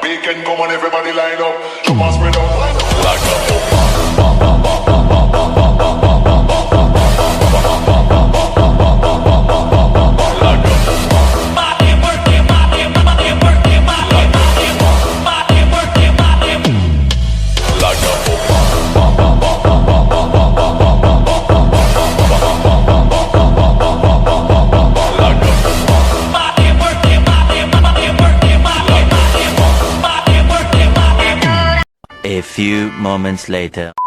Weekend come on, everybody line up. Come on, spread out. Like a A few moments later.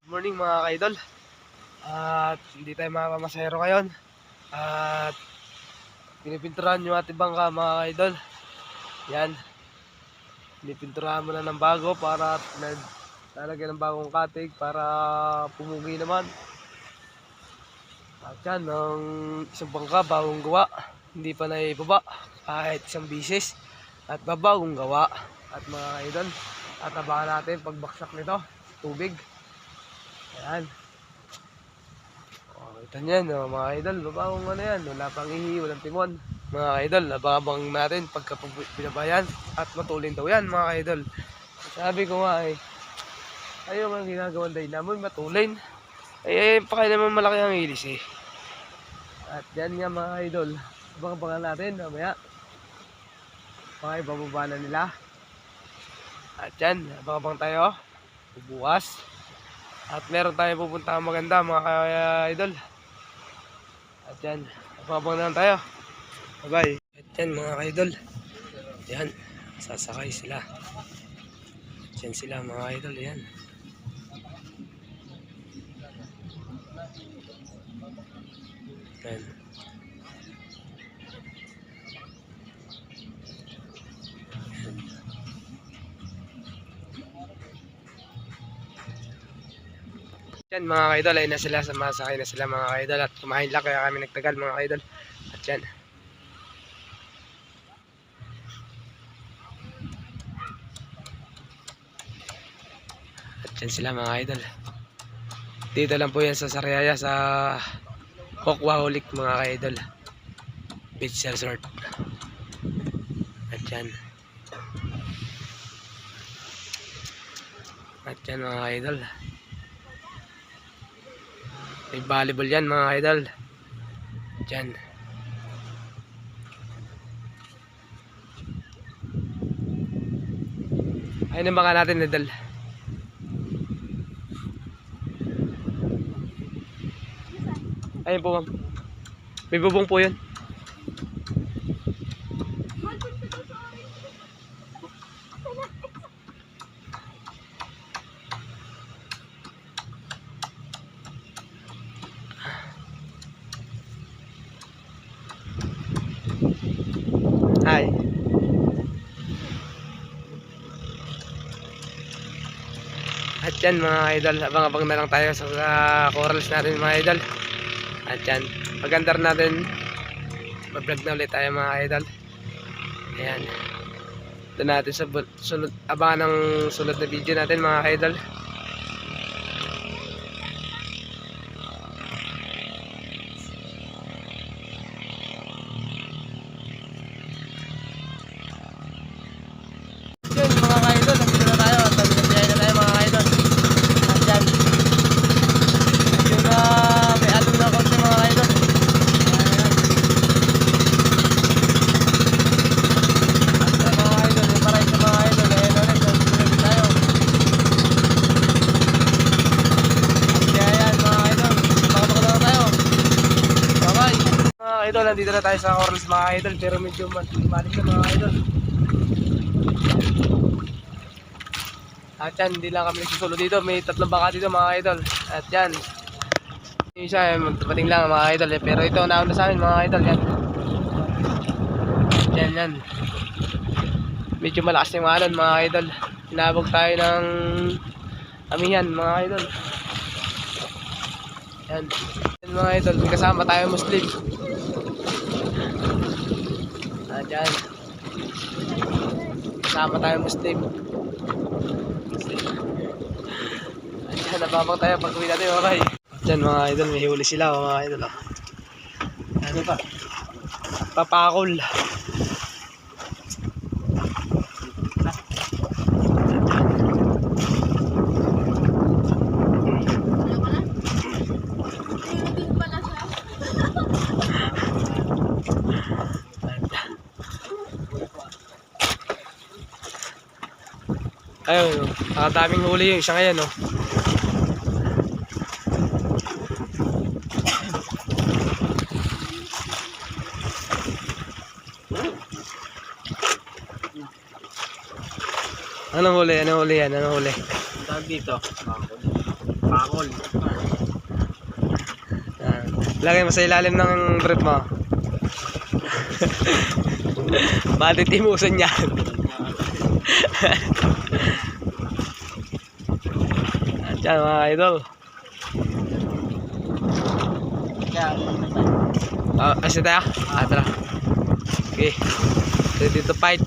Good morning mga ka-idol. At hindi tayo makamasahero ngayon. At pinipinturahan yung ating bangka mga ka-idol. Yan. Pinipinturahan mo na ng bago para lalagyan ng bagong katig para pumugi naman. At yan, ng isang bangka bagong gawa. Hindi pa naibaba kahit isang bisis. At babagong gawa. At mga ka-idol, at abangan natin pagbaksak nito, tubig. Ayan. O, kita nyo yan, mga idol, babawang ano yan, wala pang ihi, walang timon. Mga idol, abang natin pagka binabayan at matulin daw yan, mga idol. Sabi ko nga ayaw nga ginagawa dynamo, matulin. Pa kayo naman malaki ang ilis At yan nga mga idol, abang-abangan natin, mamaya. Bababa na nila. At yan, abang-abang tayo bukas. At meron tayo pupunta maganda mga ka-idol. At yan, abang-abang na lang tayo. Bye bye. At yan mga ka-idol, yan, sasakay sila. Yan sila mga ka-idol, yan. Yan. Yan mga ka-idol, ay na sila, sumasakay na sila mga ka-idol. At kumain lang kaya kami nagtagal mga ka-idol. At yan. At yan sila mga ka-idol. Dito lang po yan sa Sariaya, sa Hokwaholik mga ka-idol, Beach Resort. At yan. At yan mga ka-idol, may volleyball yan mga idol. Diyan. Ayun ang baka natin idol. Ayun po ma'am. May bubong po yun. Hi. At yan mga idol, abang-abang na lang tayo sa corals natin mga idol. At yan, pagandar natin, mag-vlog na ulit tayo mga idol. Ayan. Doon natin sa sunod, abangan ng sunod na video natin mga idol. Yun mga ka-idol, nandito na tayo at nabibigay na tayo mga ka-idol. At yan, medyo na may along na konti mga ka-idol. At mga ka-idol, yung paray sa mga ka-idol, ayan ulit, nandito tayo. At kaya yan mga ka-idol, pakapakot na tayo. Bye bye. Mga ka-idol, nandito na tayo sa corals mga ka-idol, pero medyo malik na mga ka-idol. At yan, hindi lang kami nagsusulo dito. May tatlong baka dito mga idol. At yan, yung isa magtapating lang mga idol pero ito nauna sa amin mga idol. Yan. Yan. Medyo malakas yung alon mga idol. Hinabog tayo ng amihan mga idol. Yan. Yan mga idol, may kasama tayo Muslim. At yan, kasama tayo Muslim. Ayan, nababang tayo pag uwi natin mga bay. Diyan mga idol, may huli sila mga idol. Ano pa? Papakol. Ayun, nakadaming huli yung isa ngayon, no? Anong huli? Anong huli yan? Anong huli? Tawag dito. Pakol. Lagay mo sa ilalim ng brief mo. Matitimusan yan. At yan mga idol. Kasi tayo? Tara. Okay. Ready to fight.